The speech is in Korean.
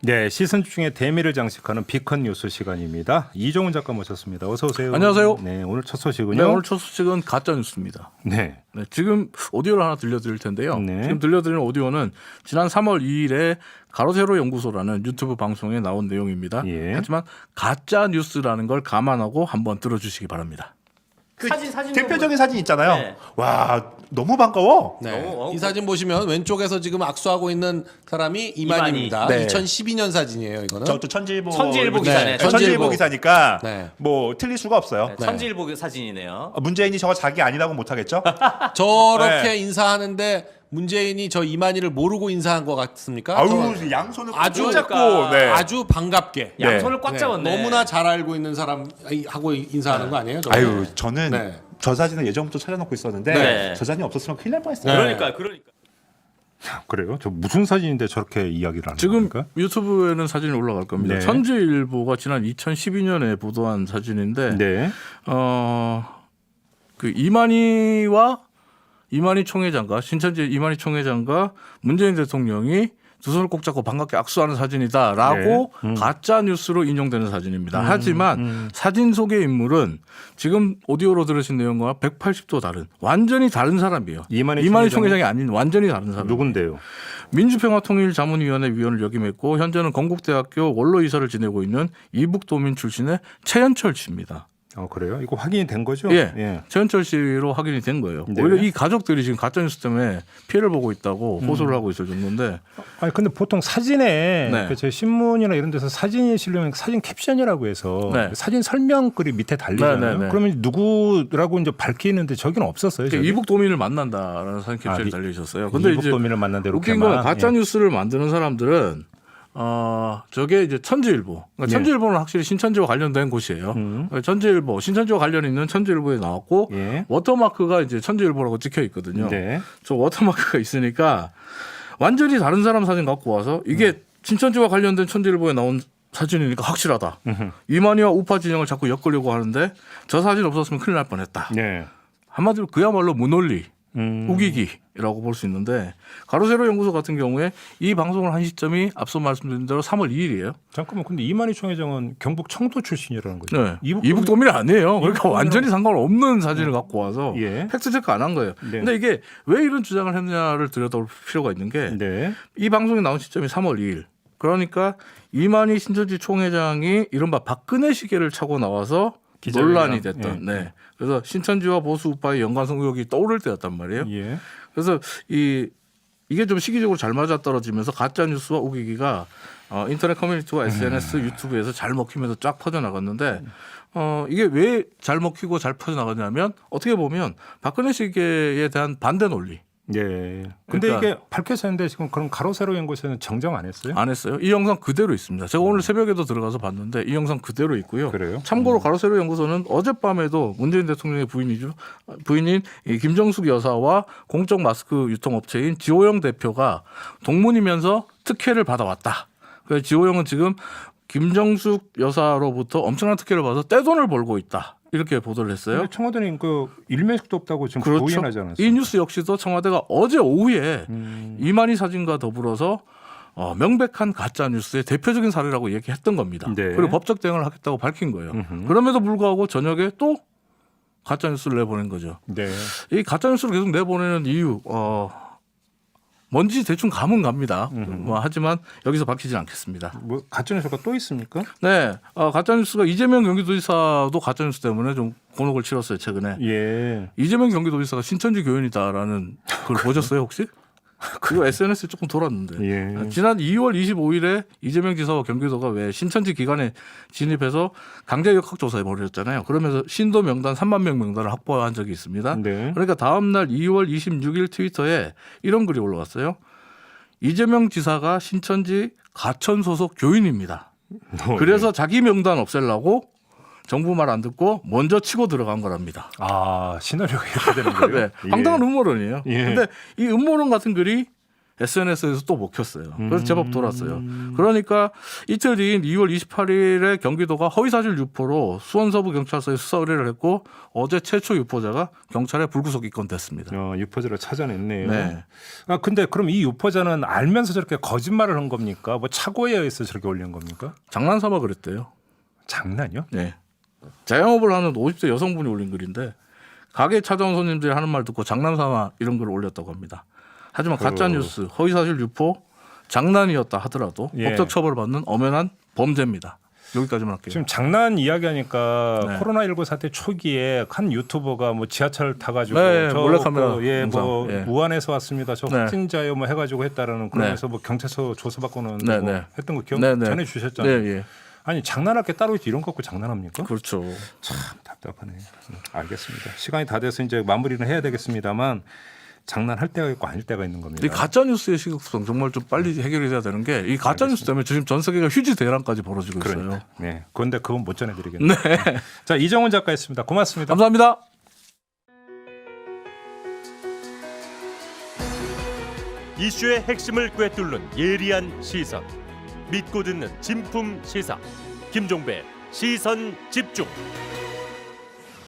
네, 시선 중에 대미를 장식하는 비컨 뉴스 시간입니다. 이종훈 작가 모셨습니다. 어서 오세요. 안녕하세요. 네, 오늘 첫 소식은요. 네, 오늘 첫 소식은 가짜 뉴스입니다. 네. 네, 지금 오디오를 하나 들려드릴 텐데요. 네. 지금 들려드리는 오디오는 지난 3월 2일에 가로세로 연구소라는 유튜브 방송에 나온 내용입니다. 예. 하지만 가짜 뉴스라는 걸 감안하고 한번 들어주시기 바랍니다. 사진 대표적인 사진 있잖아요. 네. 와, 너무 반가워. 네. 너무 이 사진 보시면 왼쪽에서 지금 악수하고 있는 사람이 이만희입니다. 네. 2012년 사진이에요, 이거는. 저도 천지일보 천지일보 기사네. 천지일보 기사니까 네. 뭐 틀릴 수가 없어요. 네, 천지일보 사진이네요. 문재인이 저거 자기 아니라고 못 하겠죠? 저렇게 네. 인사하는데 문재인이 저 이만희를 모르고 인사한 것 같습니까? 아우, 저 양손을 아주 꼭 잡고 그러니까 네. 아주 반갑게. 양손을 꽉 네. 잡았네. 너무나 잘 알고 있는 사람하고 인사하는 거 아니에요? 저거? 아유, 저는 네. 저 사진을 예전부터 찾아놓고 있었는데 네. 저 사진이 없었으면 큰일 날 뻔했어요. 네. 그러니까. 그래요? 저 무슨 사진인데 저렇게 이야기를 하는 지금 겁니까? 유튜브에는 사진이 올라갈 겁니다. 네. 천지일보가 지난 2012년에 보도한 사진인데 네. 그 이만희 총회장과 신천지 이만희 총회장과 문재인 대통령이 두 손을 꼭 잡고 반갑게 악수하는 사진이다라고 네. 가짜 뉴스로 인용되는 사진입니다. 하지만 사진 속의 인물은 지금 오디오로 들으신 내용과 180도 다른 완전히 다른 사람이에요. 이만희 총회장이 아닌 완전히 다른 사람. 누군데요? 민주평화통일자문위원회 위원을 역임했고 현재는 건국대학교 원로이사를 지내고 있는 이북도민 출신의 최현철 씨입니다. 그래요? 이거 확인이 된 거죠? 예. 최현철 씨로 확인이 된 거예요. 네. 오히려 이 가족들이 지금 가짜뉴스 때문에 피해를 보고 있다고 호소를 하고 있을 정도인데 아니 근데 보통 사진에 네. 그 저희 신문이나 이런 데서 사진이 실리면 사진 캡션이라고 해서 네. 사진 설명글이 밑에 달리잖아요. 네. 그러면 누구라고 이제 밝히는데 저기는 없었어요. 저기? 이북도민을 만난다라는 사진 캡션이 달려 있었어요. 근데 이제 이북도민을 만난 대로 웃긴 건 가짜 뉴스를 만드는 사람들은 저게 이제 천지일보. 그러니까 예. 천지일보는 확실히 신천지와 관련된 곳이에요. 천지일보, 신천지와 관련 있는 천지일보에 나왔고 예. 워터마크가 이제 천지일보라고 찍혀 있거든요. 네. 저 워터마크가 있으니까 완전히 다른 사람 사진 갖고 와서 이게 신천지와 관련된 천지일보에 나온 사진이니까 확실하다. 이만희와 우파 진영을 자꾸 엮으려고 하는데 저 사진 없었으면 큰일 날 뻔했다. 네. 한마디로 그야말로 무논리. 우기기라고 볼 수 있는데 가로세로 연구소 같은 경우에 이 방송을 한 시점이 앞서 말씀드린 대로 3월 2일이에요. 잠깐만, 근데 이만희 총회장은 경북 청도 출신이라는 거죠? 네. 이북도민이 아니에요. 그러니까 이북도민은- 완전히 상관없는 사진을 갖고 와서 예. 팩트 체크 안 한 거예요. 네. 근데 이게 왜 이런 주장을 했느냐를 들여다볼 필요가 있는 게 이 네. 방송이 나온 시점이 3월 2일. 그러니까 이만희 신천지 총회장이 이른바 박근혜 시계를 차고 나와서 기자회견이랑, 논란이 됐던. 네. 그래서 신천지와 보수 우파의 연관성 의혹이 떠오를 때였단 말이에요. 예. 그래서 이게 좀 시기적으로 잘 맞아떨어지면서 가짜 뉴스와 우기기가 인터넷 커뮤니티와 SNS, 유튜브에서 잘 먹히면서 쫙 퍼져 나갔는데 이게 왜 잘 먹히고 잘 퍼져 나갔냐면 어떻게 보면 박근혜 시계에 대한 반대 논리. 예. 근데 그러니까- 이게 밝혀졌는데 지금 그럼 가로세로 연구소는 정정 안 했어요? 안 했어요. 이 영상 그대로 있습니다. 제가 오늘 새벽에도 들어가서 봤는데 이 영상 그대로 있고요. 그래요? 참고로 가로세로 연구소는 어젯밤에도 문재인 대통령의 부인인 이 김정숙 여사와 공적 마스크 유통업체인 지호영 대표가 동문이면서 특혜를 받아왔다. 그래서 지호영은 지금 김정숙 여사로부터 엄청난 특혜를 받아서 떼돈을 벌고 있다. 이렇게 보도를 했어요. 근데 청와대는 그 일면식도 없다고 지금 그렇죠. 부인하지 않았어요? 이 뉴스 역시도 청와대가 어제 오후에 이만희 사진과 더불어서 명백한 가짜 뉴스의 대표적인 사례라고 얘기했던 겁니다. 네. 그리고 법적 대응을 하겠다고 밝힌 거예요. 그럼에도 불구하고 저녁에 또 가짜 뉴스를 내보낸 거죠. 네. 이 가짜 뉴스를 계속 내보내는 이유 뭔지 대충 감은 갑니다. 하지만 여기서 밝히진 않겠습니다. 뭐 가짜 뉴스가 또 있습니까? 네, 가짜 뉴스가 이재명 경기도지사도 가짜 뉴스 때문에 좀 곤혹을 치렀어요 최근에. 예. 이재명 경기도지사가 신천지 교인이다라는 걸 보셨어요 혹시? 그거 SNS에 조금 돌았는데 예. 지난 2월 25일에 이재명 지사와 경기도가 왜 신천지 기관에 진입해서 강제 역학 조사에 벌였잖아요. 그러면서 신도 명단 3만 명 명단을 확보한 적이 있습니다. 네. 그러니까 다음 날 2월 26일 트위터에 이런 글이 올라왔어요. 이재명 지사가 신천지 가천 소속 교인입니다. 그래서 자기 명단 없애려고 정부 말 안 듣고 먼저 치고 들어간 거랍니다. 아, 시나리오가 이렇게 되는 거예요? 네, 황당한 음모론이에요. 예. 근데 이 음모론 같은 글이 SNS에서 또 먹혔어요. 그래서 제법 돌았어요. 그러니까 이틀 뒤인 2월 28일에 경기도가 허위사실 유포로 수원서부 경찰서에 수사 의뢰를 했고 어제 최초 유포자가 경찰에 불구속 입건됐습니다. 유포자를 찾아냈네요. 네. 근데 그럼 이 유포자는 알면서 저렇게 거짓말을 한 겁니까? 뭐 착오에 의해서 저렇게 올린 겁니까? 장난삼아 그랬대요. 장난이요? 네. 자영업을 하는 50대 여성분이 올린 글인데 가게 찾아온 손님들이 하는 말 듣고 장난삼아 이런 글을 올렸다고 합니다. 하지만 가짜뉴스, 허위사실 유포, 장난이었다 하더라도 예. 법적 처벌받는 엄연한 범죄입니다. 여기까지만 할게요. 지금 장난 이야기하니까 네. 코로나19 사태 초기에 한 유튜버가 뭐 지하철 타가지고 네, 저 몰래카메라 뭐 영상. 예. 우한에서 왔습니다. 저 네. 확진자요 뭐 해가지고 했다라는 그러면서 뭐 경찰서 조사받고는 네, 뭐 네. 했던 거 기억 네, 네. 전해 주셨잖아요. 네, 예. 아니 장난할 게 따로 있지 이런 거 갖고 장난합니까? 그렇죠. 참 답답하네. 알겠습니다. 시간이 다 돼서 이제 마무리는 해야 되겠습니다만 장난할 때가 있고 아닐 때가 있는 겁니다. 이 가짜 뉴스의 시급성 정말 좀 빨리 해결이 돼야 되는 게 이 가짜 뉴스 때문에 지금 전 세계가 휴지 대란까지 벌어지고 있어요. 그러니까. 네. 그런데 그건 못 전해드리겠네요. 자 이정훈 작가였습니다. 고맙습니다. 감사합니다. 이슈의 핵심을 꿰뚫는 예리한 시선, 믿고 듣는 진품 시사 김종배 시선 집중.